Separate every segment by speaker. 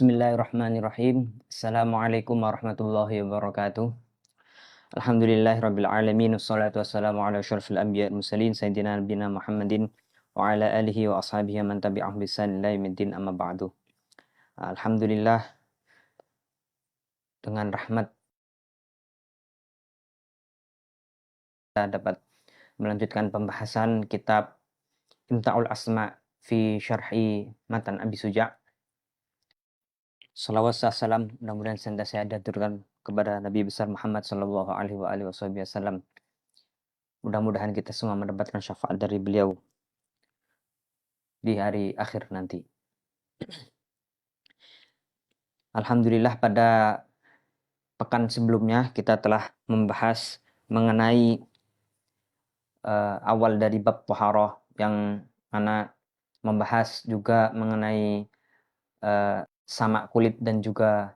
Speaker 1: Bismillahirrahmanirrahim. Assalamualaikum warahmatullahi wabarakatuh. Alhamdulillahirabbil alamin wassalatu wassalamu ala asyrofil anbiya'i wal mursalin sayyidina nabiyina Muhammadin wa ala alihi wa ashabihi man tabi'ahum bi ihsan ila yaumiddin amma ba'du. Alhamdulillah, dengan rahmat kita dapat melanjutkan pembahasan kitab Imta'ul Asma fi Syarhi Matan Abi Suja'. Salawat salam mudah-mudahan senantiasa diaturkan kepada Nabi besar Muhammad sallallahu alaihi wasallam. Mudah-mudahan kita semua mendapatkan syafaat dari beliau di hari akhir nanti. Alhamdulillah, pada pekan sebelumnya kita telah membahas mengenai awal dari bab taharah, yang mana membahas juga mengenai sama kulit dan juga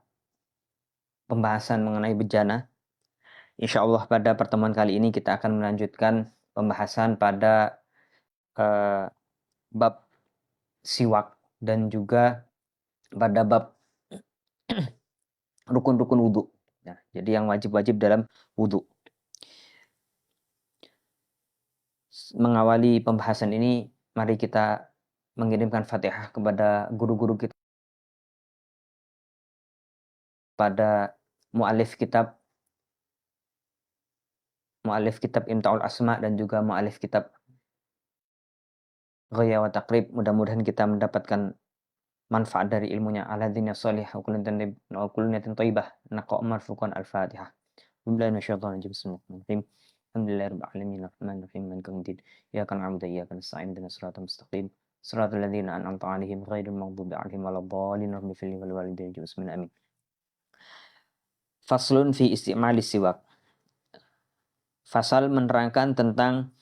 Speaker 1: pembahasan mengenai bejana. Insya Allah pada pertemuan kali ini kita akan melanjutkan pembahasan pada bab siwak dan juga pada bab rukun-rukun wudhu. Nah, jadi yang wajib-wajib dalam wudhu. Mengawali pembahasan ini, mari kita mengirimkan Fatihah kepada guru-guru kita, pada mu'alif kitab Imta'ul Asma dan juga mu'alif kitab Ghaya wa Taqrib. Mudah-mudahan kita mendapatkan manfaat dari ilmunya. Alladzina sholih wa kullu niyatin thayyibah naqa marfuqan al-Fatihah. Bismillahirrahmanirrahim. Alhamdulillahirabbil alamin arrahmanirrahim maliki yaumiddin. Iyyaka na'budu wa iyyaka nasta'in ihdinas siratal mustaqim. Siratal ladzina an'amta 'alaihim ghairil maghdubi 'alaihim waladdallin. Rabbighfirli wal walidayya amin. Faslun fi istimali siwak. Fasal menerangkan tentang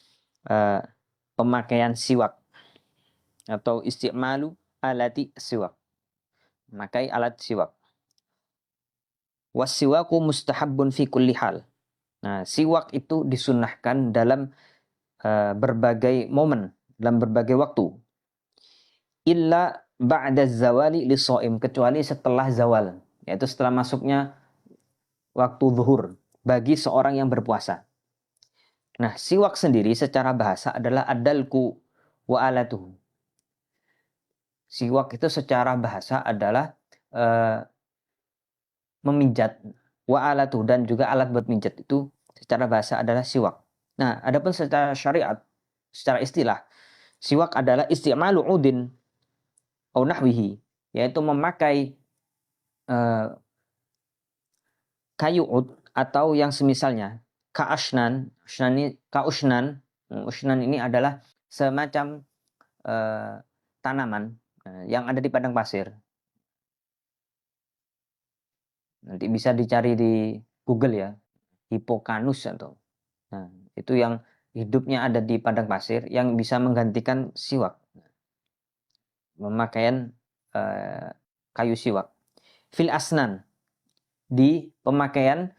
Speaker 1: pemakaian siwak atau istimalu alati siwak, memakai alat siwak. Wasiwaku mustahabbun fi kulli hal. Nah, siwak itu disunnahkan dalam berbagai momen, dalam berbagai waktu. Illa ba'da zawali li shaim, kecuali setelah zawal, yaitu setelah masuknya waktu zuhur bagi seorang yang berpuasa. Nah, siwak sendiri secara bahasa adalah adalku wa alatuhu. Siwak itu secara bahasa adalah memijat, wa alatuhu, dan juga alat buat mijat itu secara bahasa adalah siwak. Nah, adapun secara syariat, secara istilah, siwak adalah isti'malu udin au nahwihi, yaitu memakai kayu ud atau yang semisalnya. Ka'ashnan, usnan ini adalah semacam tanaman yang ada di padang pasir. Nanti bisa dicari di Google ya, Hippocanus atau. Nah, itu yang hidupnya ada di padang pasir yang bisa menggantikan siwak. Pemakaian kayu siwak. Fil asnan, di pemakaian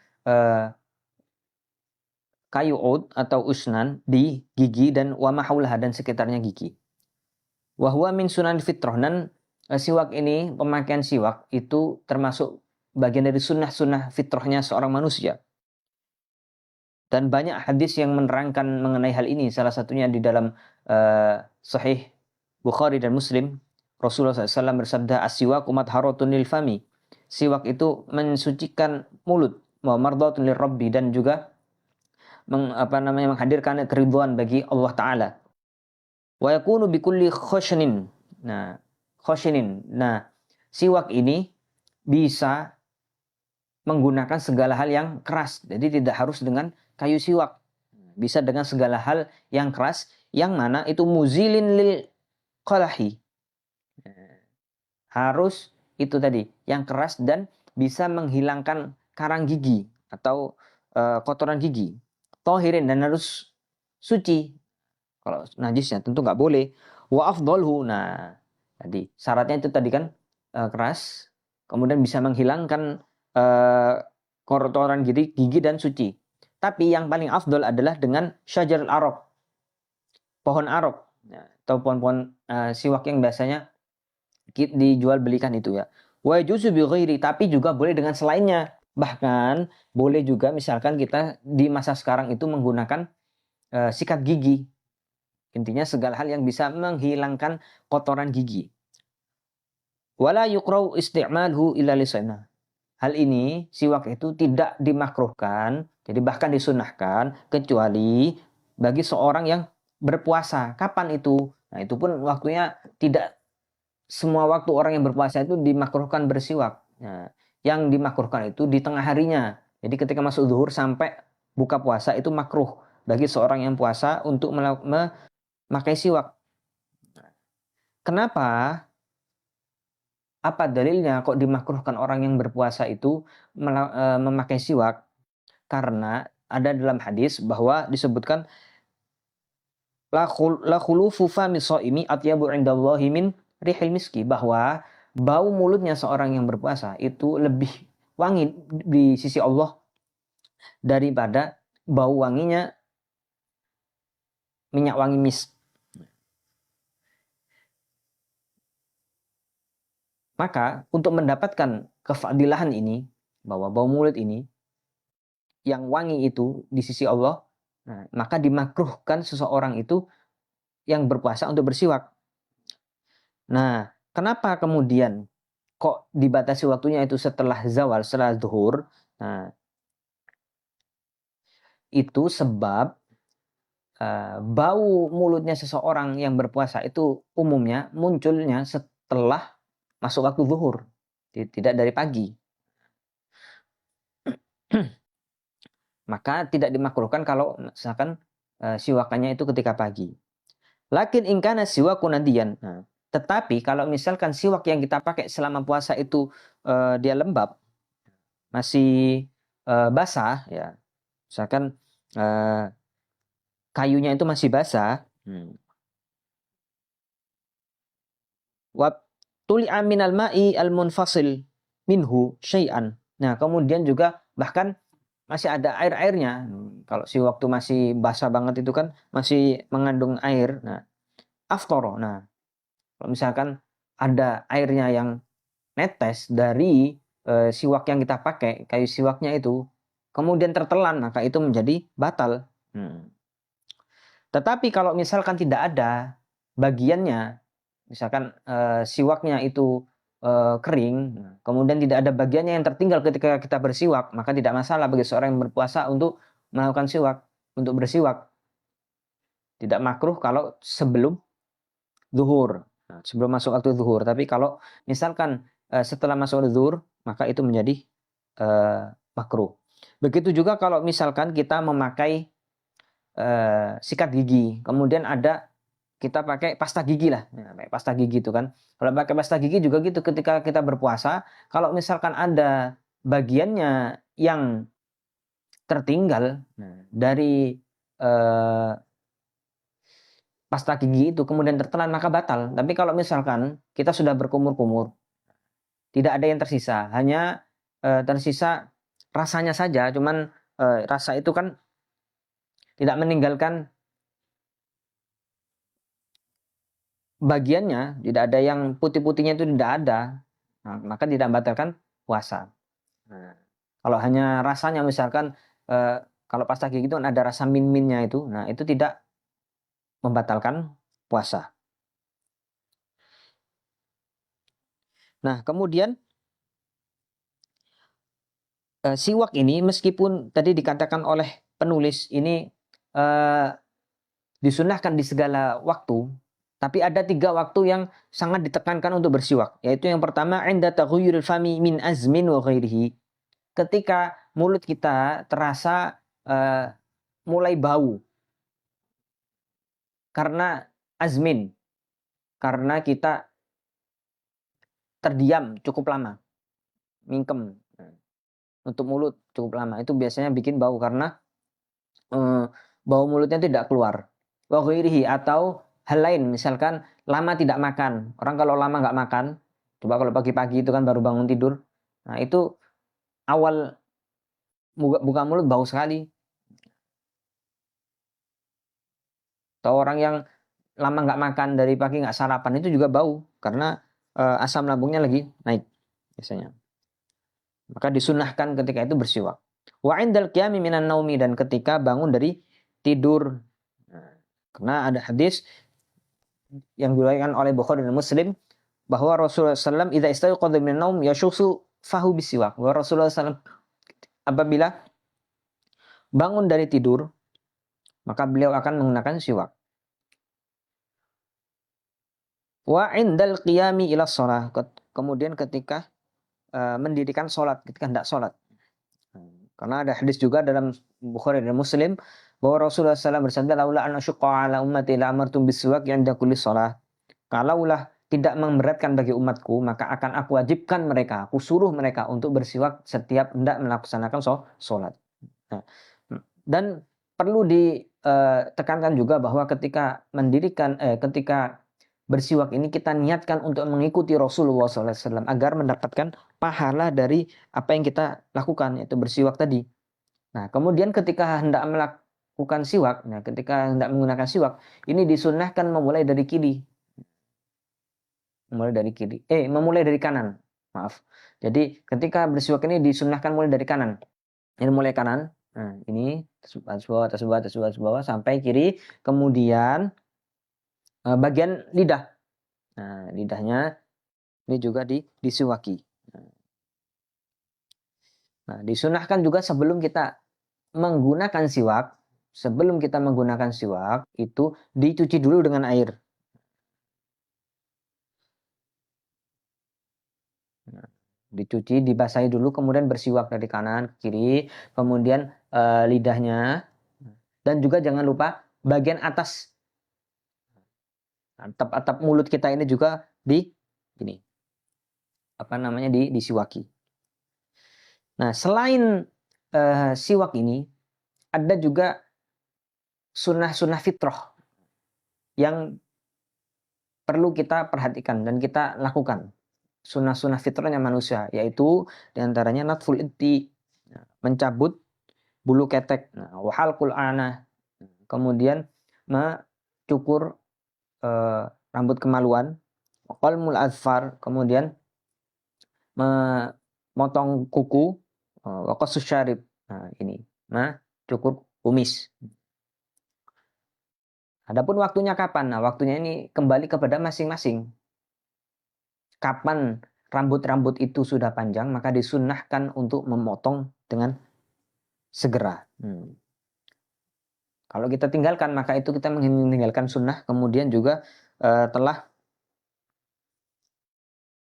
Speaker 1: kayu ud atau usnan di gigi dan wa mahaulaha, dan sekitarnya gigi. Wa huwa min sunan fitrah, dan siwak ini, pemakaian siwak itu termasuk bagian dari sunnah-sunnah fitrahnya seorang manusia. Dan banyak hadis yang menerangkan mengenai hal ini. Salah satunya di dalam Sahih Bukhari dan Muslim, Rasulullah SAW bersabda, as-siwaku matharatun lil fami. Siwak itu mensucikan mulut, wa mardatun lir rabbi, dan juga menghadirkan keridhaan bagi Allah Ta'ala. Wa yakunu bikulli khoshnin. Nah, siwak ini bisa menggunakan segala hal yang keras. Jadi tidak harus dengan kayu siwak. Bisa dengan segala hal yang keras, yang mana itu muzilin lil qalahi. Harus itu tadi, yang keras dan bisa menghilangkan karang gigi atau kotoran gigi. Tohirin, dan harus suci. Kalau najisnya tentu nggak boleh. Wa afdolhu, nah tadi syaratnya itu tadi kan keras, kemudian bisa menghilangkan kotoran gigi dan suci. Tapi yang paling afdol adalah dengan syajarul arok, pohon arok, atau pohon-pohon siwak yang biasanya dijual belikan itu ya. Wa yajuzu bi ghairi, tapi juga boleh dengan selainnya. Bahkan boleh juga misalkan kita di masa sekarang itu menggunakan sikat gigi. Intinya segala hal yang bisa menghilangkan kotoran gigi. Wala yukrau isti'malhu illa lisana. Hal ini siwak itu tidak dimakruhkan, jadi bahkan disunahkan kecuali bagi seorang yang berpuasa. Kapan itu? Nah, itu pun waktunya tidak semua waktu orang yang berpuasa itu dimakruhkan bersiwak. Nah, yang dimakruhkan itu di tengah harinya. Jadi ketika masuk zuhur sampai buka puasa itu makruh bagi seorang yang puasa untuk memakai siwak. Kenapa? Apa dalilnya kok dimakruhkan orang yang berpuasa itu memakai siwak? Karena ada dalam hadis bahwa disebutkan la khulufu fami shaimi atyabu indallahi min rihil miski, bahwa bau mulutnya seorang yang berpuasa itu lebih wangi di sisi Allah daripada bau wanginya minyak wangi misk. Maka untuk mendapatkan kefadilahan ini, bahwa bau mulut ini yang wangi itu di sisi Allah, nah, maka dimakruhkan seseorang itu yang berpuasa untuk bersiwak. Nah, kenapa kemudian kok dibatasi waktunya itu setelah zawal, setelah zuhur? Nah, itu sebab bau mulutnya seseorang yang berpuasa itu umumnya munculnya setelah masuk waktu zuhur, tidak dari pagi. Maka tidak dimakruhkan kalau misalkan siwakannya itu ketika pagi. Lakin ingkana siwaku nadiyan. Nah, tetapi kalau misalkan siwak yang kita pakai selama puasa itu dia lembab, masih basah, ya, misalkan kayunya itu masih basah, wa tuli'a minal ma'i al-munfasil minhu syai'an. Nah, kemudian juga bahkan masih ada air-airnya. Kalau si waktu masih basah banget itu kan masih mengandung air. Nah, aftoro. Nah, kalau misalkan ada airnya yang netes dari siwak yang kita pakai, kayu siwaknya itu, kemudian tertelan, maka itu menjadi batal. Tetapi kalau misalkan tidak ada bagiannya, misalkan siwaknya itu kering, kemudian tidak ada bagiannya yang tertinggal ketika kita bersiwak, maka tidak masalah bagi seorang yang berpuasa untuk melakukan siwak, untuk bersiwak. Tidak makruh kalau sebelum zuhur, sebelum masuk waktu zuhur. Tapi kalau misalkan setelah masuk waktu zuhur, maka itu menjadi makruh. Begitu juga kalau misalkan kita memakai sikat gigi, kemudian ada kita pakai pasta gigi lah, pakai pasta gigi itu kan. Kalau pakai pasta gigi juga gitu, ketika kita berpuasa, kalau misalkan ada bagiannya yang tertinggal dari pasta gigi itu kemudian tertelan, maka batal. Tapi kalau misalkan kita sudah berkumur-kumur, tidak ada yang tersisa, hanya tersisa rasanya saja, cuman rasa itu kan tidak meninggalkan bagiannya, tidak ada yang putih-putihnya itu tidak ada, nah, maka tidak membatalkan puasa. Nah, kalau hanya rasanya misalkan kalau pasta gigi itu kan ada rasa min-minnya itu, nah itu tidak membatalkan puasa. Nah, kemudian siwak ini meskipun tadi dikatakan oleh penulis ini disunahkan di segala waktu, tapi ada 3 waktu yang sangat ditekankan untuk bersiwak, yaitu yang pertama inda taghayyuril fami min azmin wa ghairihi. Ketika mulut kita terasa mulai bau karena azmin, karena kita terdiam cukup lama, mingkem, untuk mulut cukup lama, itu biasanya bikin bau karena bau mulutnya tidak keluar. Wa ghairihi, atau hal lain, misalkan lama tidak makan. Orang kalau lama nggak makan, coba kalau pagi-pagi itu kan baru bangun tidur, nah itu awal buka mulut bau sekali. Atau orang yang lama nggak makan, dari pagi nggak sarapan, itu juga bau karena asam lambungnya lagi naik. biasanya. Maka disunahkan ketika itu bersiwak. Wa indal qiyami minan naumi, dan ketika bangun dari tidur. Nah, karena ada hadis yang diriwayatkan oleh Bukhari dan Muslim bahwa Rasulullah SAW idza istayqadha minan naum yashussu fahu bisiwak. Bahwa Rasulullah SAW apabila bangun dari tidur maka beliau akan menggunakan siwak. Wa indal qiyami ila shalah, kemudian ketika mendirikan sholat, ketika hendak sholat. Karena ada hadis juga dalam Bukhari dan Muslim bahwa Rasulullah SAW bersabda, laula an asyqa ala ummati la amartum bisiwak inda kulli shalah. Kalaulah tidak memberatkan bagi umatku, maka akan aku wajibkan mereka, aku suruh mereka untuk bersiwak setiap hendak melaksanakan sholat. Nah, dan perlu ditekankan juga bahwa ketika ketika bersiwak ini kita niatkan untuk mengikuti Rasulullah SAW agar mendapatkan pahala dari apa yang kita lakukan, yaitu bersiwak tadi. Nah, kemudian ketika hendak melakukan siwak, ketika hendak menggunakan siwak, ini disunahkan memulai dari kiri. Memulai dari kanan. Maaf. Jadi ketika bersiwak ini disunahkan mulai dari kanan. Ini mulai kanan. Nah, ini atas bawah sampai kiri. Kemudian bagian lidah. Nah, lidahnya ini juga disiwaki. Nah, disunahkan juga sebelum kita menggunakan siwak, itu dicuci dulu dengan air. Nah, dicuci, dibasahi dulu, kemudian bersiwak dari kanan ke kiri, kemudian lidahnya, dan juga jangan lupa bagian atas atap mulut kita ini juga disiwaki. Nah, selain siwak ini ada juga sunnah-sunnah fitrah yang perlu kita perhatikan dan kita lakukan. Sunnah-sunnah fitrahnya manusia, yaitu diantaranya natful inti, mencabut bulu ketek, wa halqul ana, kemudian mencukur rambut kemaluan, qalmul azfar, kemudian memotong kuku, wa qassus syarib. Nah, ini cukur kumis. Adapun waktunya kapan? Nah, waktunya ini kembali kepada masing-masing. Kapan rambut-rambut itu sudah panjang, maka disunnahkan untuk memotong dengan segera. Kalau kita tinggalkan, maka itu kita meninggalkan sunnah, kemudian juga telah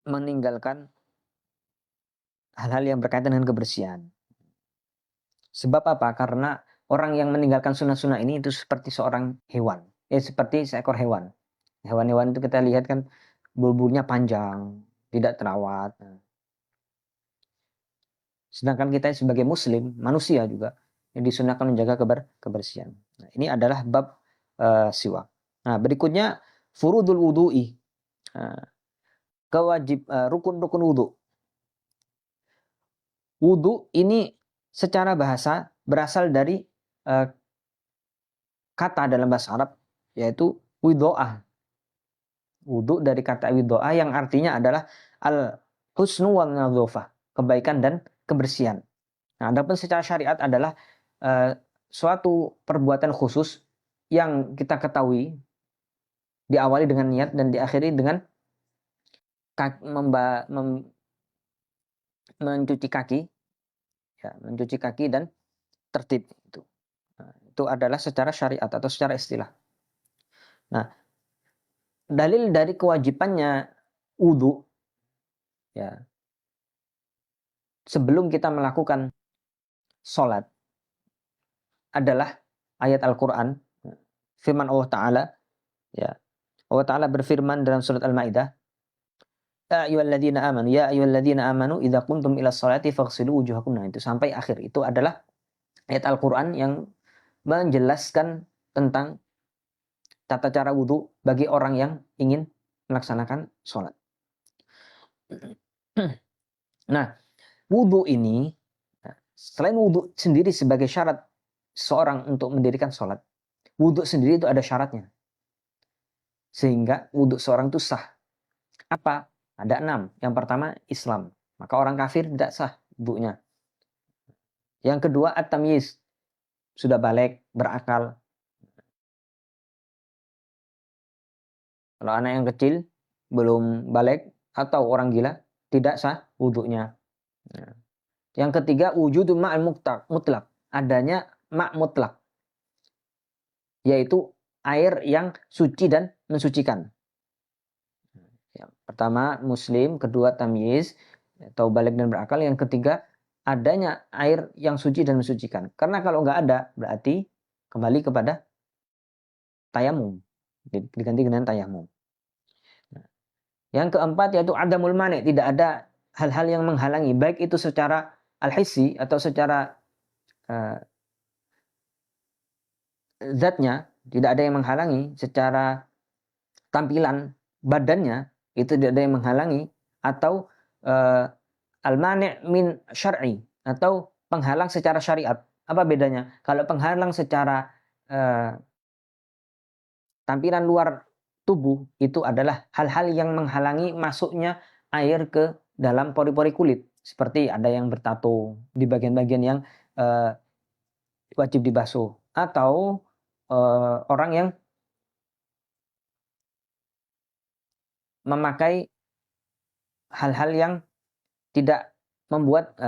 Speaker 1: meninggalkan hal-hal yang berkaitan dengan kebersihan. Sebab apa? Karena orang yang meninggalkan sunnah-sunnah ini itu seperti seorang hewan. Seperti seekor hewan. Hewan-hewan itu kita lihat kan bulunya panjang, tidak terawat. Sedangkan kita sebagai muslim, manusia juga, yang disunahkan menjaga kebersihan. Nah, ini adalah bab siwak. Nah, berikutnya furudul wudu'i. Rukun-rukun wudu. Wudu ini secara bahasa berasal dari kata dalam bahasa Arab, yaitu widho'ah. Wudu dari kata widho'ah yang artinya adalah al-husnu wal nadhofah, kebaikan dan kebersihan. Nah, adapun secara syariat adalah suatu perbuatan khusus yang kita ketahui diawali dengan niat dan diakhiri dengan mencuci kaki dan tertib itu. Nah, itu adalah secara syariat atau secara istilah. Nah, dalil dari kewajibannya wudu, ya, sebelum kita melakukan sholat adalah ayat Al-Quran, firman Allah Ta'ala, ya. Allah Ta'ala berfirman dalam surat Al-Ma'idah, ya ayyuhalladzina amanu idza qumtum ila sholati faghsilu wujuhakum. Nah, itu sampai akhir. Itu adalah ayat Al-Quran yang menjelaskan tentang tata cara wudu bagi orang yang ingin melaksanakan sholat. Nah, wudu ini, selain wudu sendiri sebagai syarat seorang untuk mendirikan sholat, wudu sendiri itu ada syaratnya. Sehingga wudu seorang itu sah. Apa? Ada 6. Yang pertama, Islam. maka orang kafir tidak sah wudunya. Yang kedua at-tamyiz, sudah balik, berakal. Kalau anak yang kecil belum balik atau orang gila tidak sah wudunya. Nah. Yang ketiga wujudu ma'al mutlak, adanya ma' mutlak, yaitu air yang suci dan mensucikan. Yang pertama muslim, kedua tamyiz atau balik dan berakal, yang ketiga adanya air yang suci dan mensucikan. Karena kalau nggak ada berarti kembali kepada tayamum, diganti dengan tayamum. Nah, yang keempat yaitu adamul mani, tidak ada hal-hal yang menghalangi, baik itu secara al-hissi atau secara zatnya, tidak ada yang menghalangi, secara tampilan badannya itu tidak ada yang menghalangi, atau al-mani' min syar'i, atau penghalang secara syariat. Apa bedanya? Kalau penghalang secara tampilan luar tubuh itu adalah hal-hal yang menghalangi masuknya air ke dalam pori-pori kulit, seperti ada yang bertato di bagian-bagian yang wajib dibasuh, atau orang yang memakai hal-hal yang tidak membuat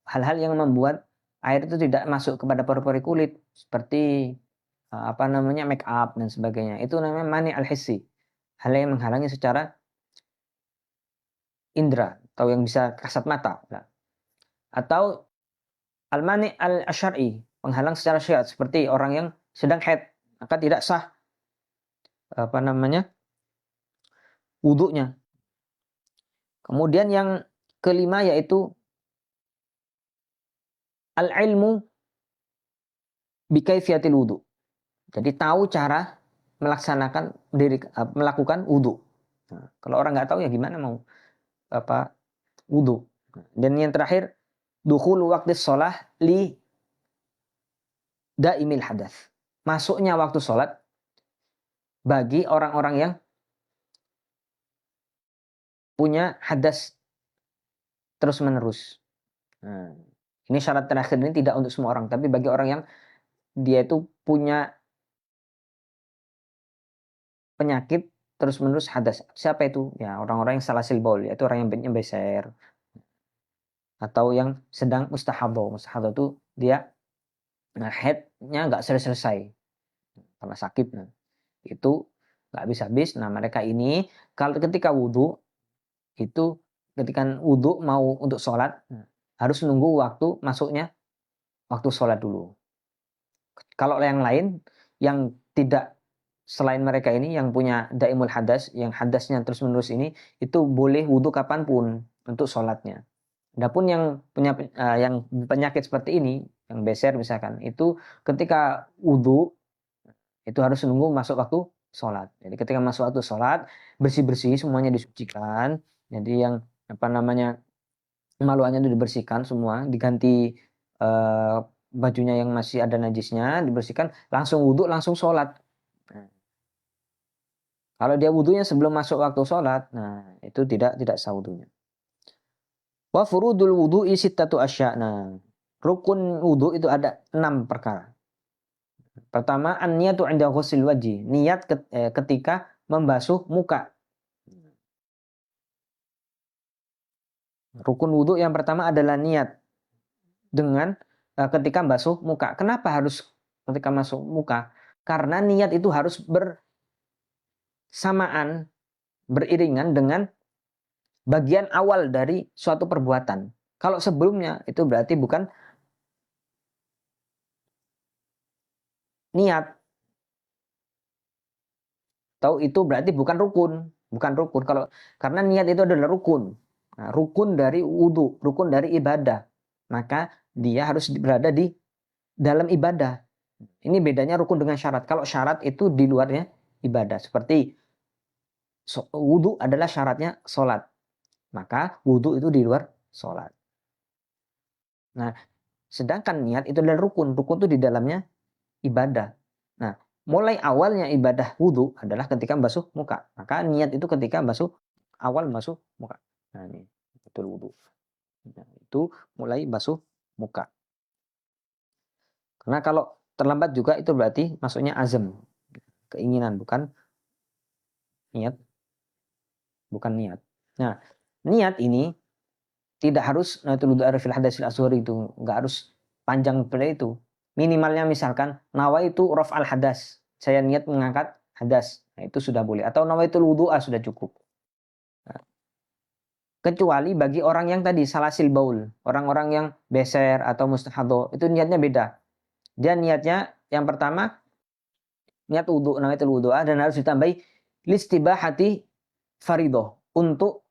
Speaker 1: hal-hal yang membuat air itu tidak masuk kepada pori-pori kulit, seperti make up dan sebagainya. Itu namanya mani al-hissi, hal yang menghalangi secara indera atau yang bisa kasat mata. Nah, atau al-mani al-syar'i, penghalang secara syariat, seperti orang yang sedang haid, maka tidak sah wudunya. Kemudian yang kelima yaitu al-ilmu bikaifiyatil wudu. Jadi tahu cara melakukan wudu. Nah, kalau orang nggak tahu ya gimana mau wudu. Dan yang terakhir dukhulu waqtis shalah li daimil hadas. Masuknya waktu sholat bagi orang-orang yang punya hadas terus-menerus. Nah, ini syarat terakhir ini tidak untuk semua orang, tapi bagi orang yang dia itu punya penyakit terus-menerus hadas. Siapa itu? Ya, orang-orang yang salasil baul, yaitu orang yang badannya beser, atau yang sedang mustahadah. Mustahadah itu dia haidnya nggak selesai karena sakit. Nah, itu nggak habis-habis. Nah, mereka ini kalau ketika wudhu itu, ketika wudhu mau untuk sholat, harus nunggu waktu masuknya waktu sholat dulu. Kalau yang lain yang tidak, selain mereka ini yang punya daimul hadas, yang hadasnya terus-menerus ini, itu boleh wudhu kapanpun untuk sholatnya. Adapun yang punya yang penyakit seperti ini, yang beser misalkan, itu ketika wudhu itu harus nunggu masuk waktu sholat. Jadi ketika masuk waktu sholat, bersih-bersih semuanya disucikan. Jadi yang maluannya itu dibersihkan semua, diganti bajunya yang masih ada najisnya dibersihkan, langsung wudhu, langsung sholat. Nah, kalau dia wudhunya sebelum masuk waktu sholat, nah itu tidak sah wudhunya. Wa furudul wudhu'i sittatu asya'. Nah, rukun wudhu itu ada 6 perkara. Pertama, an-niyatu 'inda ghusl wajhi, niat ketika membasuh muka. Rukun wudhu yang pertama adalah niat dengan ketika membasuh muka. Kenapa harus ketika masuk muka? Karena niat itu harus bersamaan, beriringan dengan bagian awal dari suatu perbuatan. Kalau sebelumnya itu berarti bukan niat. Atau itu berarti bukan rukun. Kalau karena niat itu adalah rukun. Nah, rukun dari wudhu, rukun dari ibadah. Maka dia harus berada di dalam ibadah. Ini bedanya rukun dengan syarat. Kalau syarat itu di luarnya ibadah. Seperti wudhu adalah syaratnya sholat. Maka wudhu itu di luar sholat. Nah, sedangkan niat itu adalah rukun. Rukun itu di dalamnya ibadah. Nah, mulai awalnya ibadah wudhu adalah ketika basuh muka. Maka niat itu ketika awal basuh muka. Nah, ini betul wudhu. Nah, itu mulai basuh muka. Karena kalau terlambat juga itu berarti masuknya azam, keinginan, bukan niat, bukan niat. Nah, niat ini tidak harus naitul wudu fil hadasil asghar, itu enggak harus panjang seperti itu. Minimalnya misalkan nawaitu raf'al hadas, saya niat mengangkat hadas. Nah, itu sudah boleh, atau nawaitul wudu'a sudah cukup. Nah, kecuali bagi orang yang tadi salasil baul, orang-orang yang beser atau mustahadho, itu niatnya beda. Dia niatnya yang pertama niat wudu, nawaitul wudu'a, dan harus ditambahi listibahati faridoh, untuk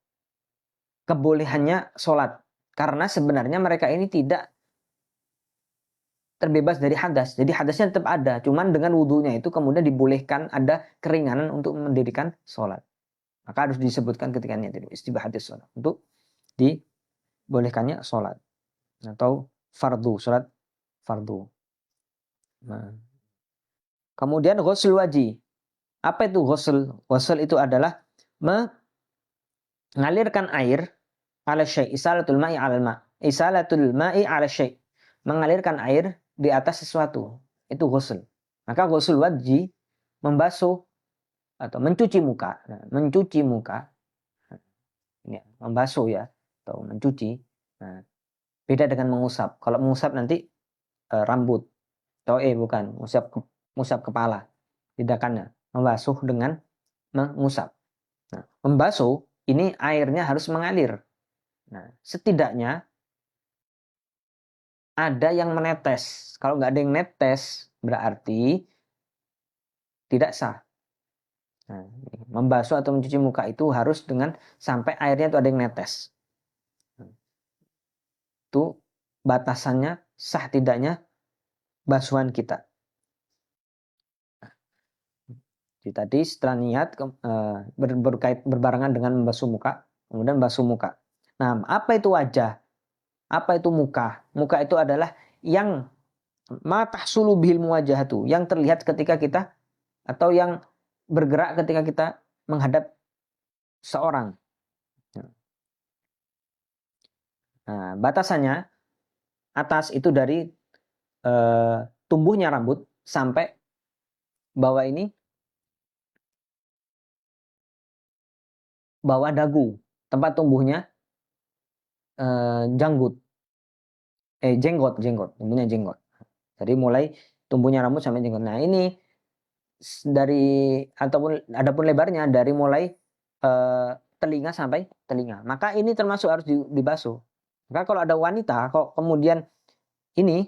Speaker 1: kebolehannya sholat. Karena sebenarnya mereka ini tidak terbebas dari hadas. Jadi hadasnya tetap ada. Cuman dengan wudhunya itu kemudian dibolehkan ada keringanan untuk mendirikan sholat. Maka harus disebutkan ketika niat itu istibahati sholat, untuk dibolehkannya sholat. Atau fardu, sholat fardu. Nah. Kemudian ghusl wajih. Apa itu ghusl? Ghusl itu adalah mengalirkan air ala syai', isalatul ma'i 'alal ma'. Isalatul ma'i 'ala syai'. Mengalirkan air di atas sesuatu. Itu ghusl. Maka ghusl wajhi membasuh atau mencuci muka. Nah, mencuci muka. Ini membasuh ya, atau mencuci. Nah, beda dengan mengusap. Kalau mengusap nanti rambut. Atau bukan, mengusap kepala. Tindakannya membasuh dengan mengusap. Nah, membasuh ini airnya harus mengalir. Nah, setidaknya ada yang menetes. Kalau nggak ada yang netes, berarti tidak sah. Nah, membasuh atau mencuci muka itu harus dengan sampai airnya itu ada yang netes. Itu batasannya sah tidaknya basuhan kita. Jadi tadi setelah niat berbarengan dengan membasuh muka, kemudian basuh muka. Nah, apa itu wajah? Apa itu muka? Muka itu adalah yang ma tahsulu bihil muwajahatu, yang terlihat ketika kita, atau yang bergerak ketika kita menghadap seorang. Nah, batasannya atas itu dari tumbuhnya rambut sampai bawah ini, bawah dagu, tempat tumbuhnya jenggot, tumbuhnya jenggot. Jadi mulai tumbuhnya rambut sampai jenggot. Nah, ini dari ataupun adapun lebarnya dari mulai telinga sampai telinga. Maka ini termasuk harus dibasuh. Maka kalau ada wanita kok kemudian ini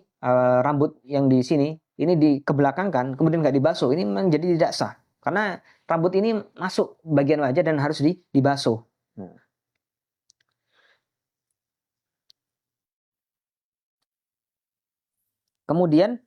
Speaker 1: rambut yang di sini ini dikebelakangkan kemudian nggak dibasuh, ini menjadi tidak sah. Karena rambut ini masuk bagian wajah dan harus dibasuh. Nah. Kemudian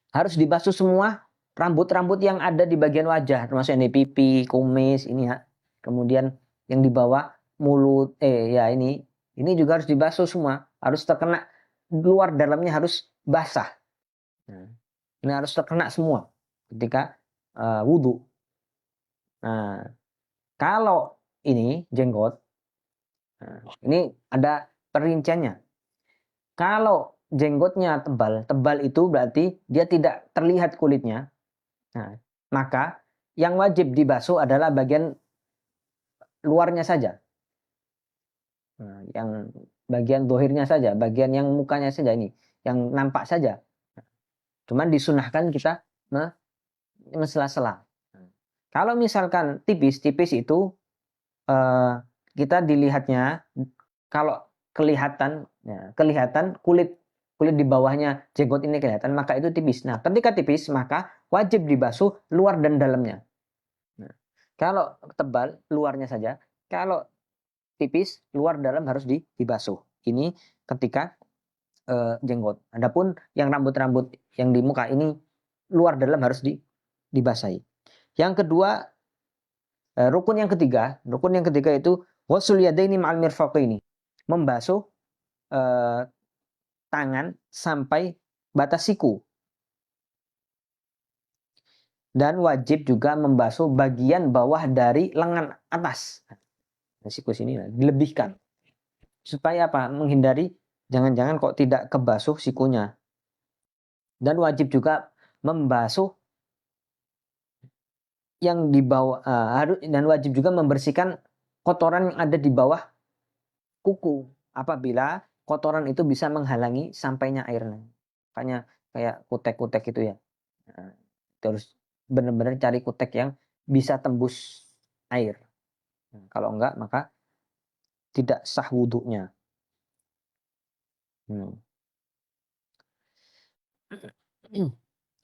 Speaker 1: harus dibasuh semua rambut-rambut yang ada di bagian wajah, termasuk yang di pipi, kumis, ini ya. Kemudian yang di bawah mulut, ya ini juga harus dibasuh semua, harus terkena, luar dalamnya harus basah. Nah, ini harus terkena semua ketika wudhu. Nah, kalau ini jenggot, nah, ini ada perinciannya. Kalau jenggotnya tebal itu berarti dia tidak terlihat kulitnya. Nah, maka yang wajib dibasuh adalah bagian luarnya saja. Nah, yang bagian dohirnya saja, bagian yang mukanya saja ini, yang nampak saja. Cuman disunahkan kita mesela-sela. Kalau misalkan tipis itu kita dilihatnya, kalau kelihatan kulit di bawahnya jenggot ini kelihatan, maka itu tipis. Nah, ketika tipis maka wajib dibasuh luar dan dalamnya. Nah, kalau tebal luarnya saja, kalau tipis luar dalam harus dibasuh. Ini ketika jenggot. Adapun yang rambut-rambut yang di muka ini luar dalam harus dibasahi. Yang kedua, rukun yang ketiga itu ghusl yadaini ma'al mirfaqaini. Membasuh tangan sampai batas siku. Dan wajib juga membasuh bagian bawah dari lengan atas. siku sini dilebihkan. Supaya apa? Menghindari jangan-jangan kok tidak kebasuh sikunya. Dan wajib juga membasuh yang di bawah dan wajib juga membersihkan kotoran yang ada di bawah kuku apabila kotoran itu bisa menghalangi sampainya air. Makanya kayak kutek-kutek itu ya. Nah, terus benar-benar cari kutek yang bisa tembus air. Nah, kalau enggak maka tidak sah wudhunya.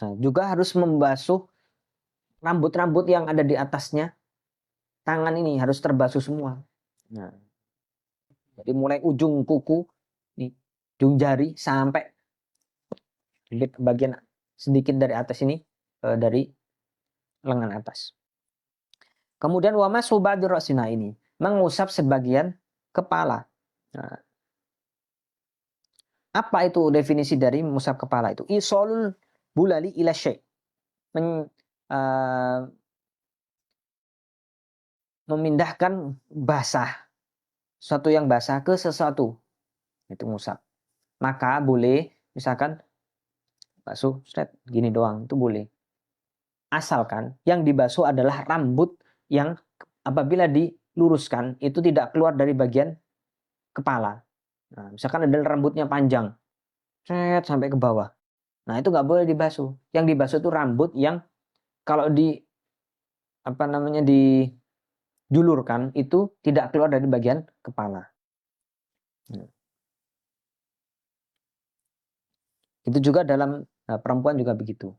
Speaker 1: Nah, juga harus membasuh rambut-rambut yang ada di atasnya. Tangan ini harus terbasuh semua. Nah, jadi mulai ujung kuku, nih, ujung jari sampai bagian sedikit dari atas ini, dari lengan atas. Kemudian wama subadir rosina ini mengusap sebagian kepala. Nah, apa itu definisi dari mengusap kepala itu? Isolul bulali ila syai'. Memindahkan basah, sesuatu yang basah ke sesuatu, itu ngusap. Maka boleh misalkan basuh gini doang, itu boleh. Asalkan yang dibasuh adalah rambut yang apabila diluruskan itu tidak keluar dari bagian kepala. Nah, misalkan adalah rambutnya panjang, sampai ke bawah. Nah, itu nggak boleh dibasuh. Yang dibasuh itu rambut yang kalau dijulurkan itu tidak keluar dari bagian kepala. Itu juga dalam perempuan juga begitu.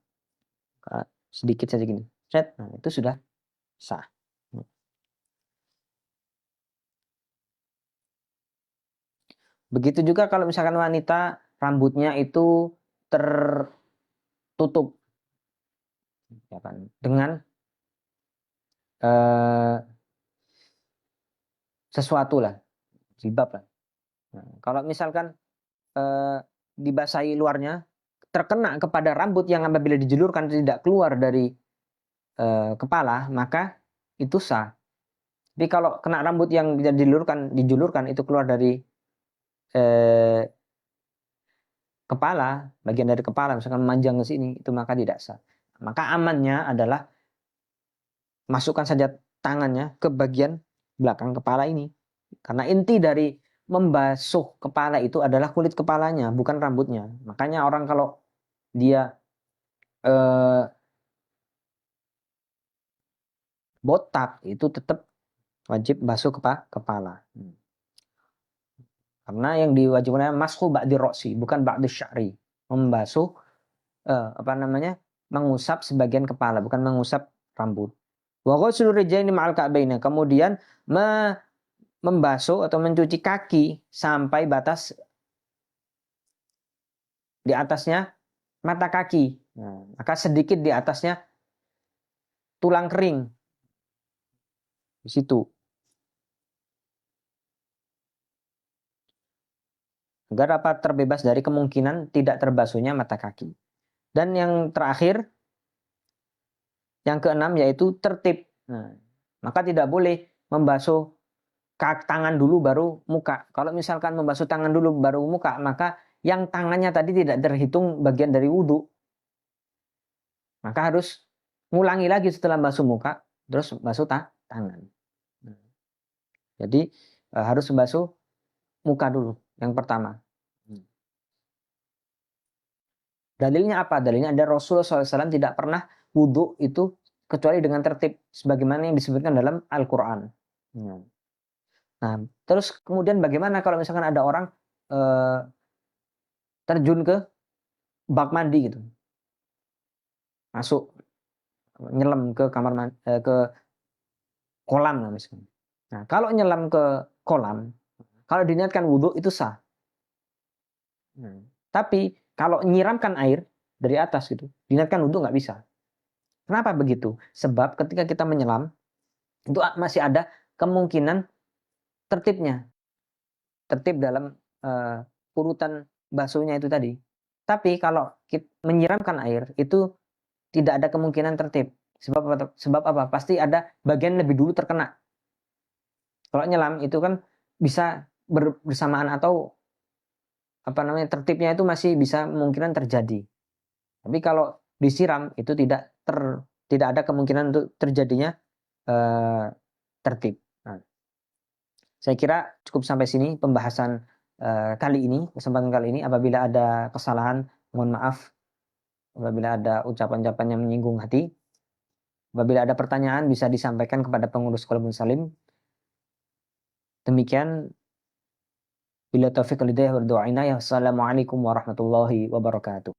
Speaker 1: Sedikit saja gini, nah itu sudah sah. Begitu juga kalau misalkan wanita rambutnya itu tertutup ya kan, dengan sesuatu lah, jilbab lah. Nah, kalau misalkan dibasahi luarnya terkena kepada rambut yang apabila dijulurkan tidak keluar dari kepala, maka itu sah. Tapi kalau kena rambut yang bisa dijulurkan itu keluar dari kepala, bagian dari kepala, misalkan memanjang ke sini, itu maka tidak sah. Maka amannya adalah masukkan saja tangannya ke bagian belakang kepala ini. Karena inti dari membasuh kepala itu adalah kulit kepalanya, bukan rambutnya. Makanya orang kalau dia botak itu tetap wajib basuh kepala. Karena yang diwajibkan mashu ba'di roksi, bukan ba'di sya'ri. Membasuh mengusap sebagian kepala, bukan mengusap rambut. Wa ghuslu rijlaini ma'al ka'baini. Kemudian membasuh atau mencuci kaki sampai batas di atasnya mata kaki. Nah, maka sedikit di atasnya tulang kering. Di situ. Agar dapat terbebas dari kemungkinan tidak terbasuhnya mata kaki. Dan yang terakhir, yang keenam yaitu tertib. Nah, maka tidak boleh membasuh tangan dulu baru muka. Kalau misalkan membasuh tangan dulu baru muka, maka yang tangannya tadi tidak terhitung bagian dari wudhu. Maka harus ngulangi lagi setelah basuh muka, terus basuh tangan. Jadi harus basuh muka dulu yang pertama. Dalilnya apa? Dalilnya ada Rasulullah SAW tidak pernah wudhu itu kecuali dengan tertib sebagaimana yang disebutkan dalam Al-Quran. Nah, terus kemudian bagaimana kalau misalkan ada orang terjun ke bak mandi gitu, masuk nyelam ke kamar mandi, ke kolam lah misalnya. Nah, kalau nyelam ke kolam, kalau diniatkan wudhu itu sah. Tapi kalau nyiramkan air dari atas gitu, diniatkan wudhu nggak bisa. Kenapa begitu? Sebab ketika kita menyelam, itu masih ada kemungkinan tertibnya. Tertib dalam urutan basuhnya itu tadi. Tapi kalau kita menyiramkan air, itu tidak ada kemungkinan tertib. Sebab apa? Pasti ada bagian lebih dulu terkena. Kalau nyelam itu kan bisa bersamaan atau tertibnya itu masih bisa kemungkinan terjadi. Tapi kalau disiram itu tidak ada kemungkinan untuk terjadinya tertib. Nah, saya kira cukup sampai sini pembahasan kesempatan kali ini. Apabila ada kesalahan, mohon maaf. Apabila ada ucapan-ucapan yang menyinggung hati. Apabila ada pertanyaan bisa disampaikan kepada pengurus Qalbun Salim. Demikian. Bila taufiq wal hidayah wa du'a inayah. Wassalamualaikum warahmatullahi wabarakatuh.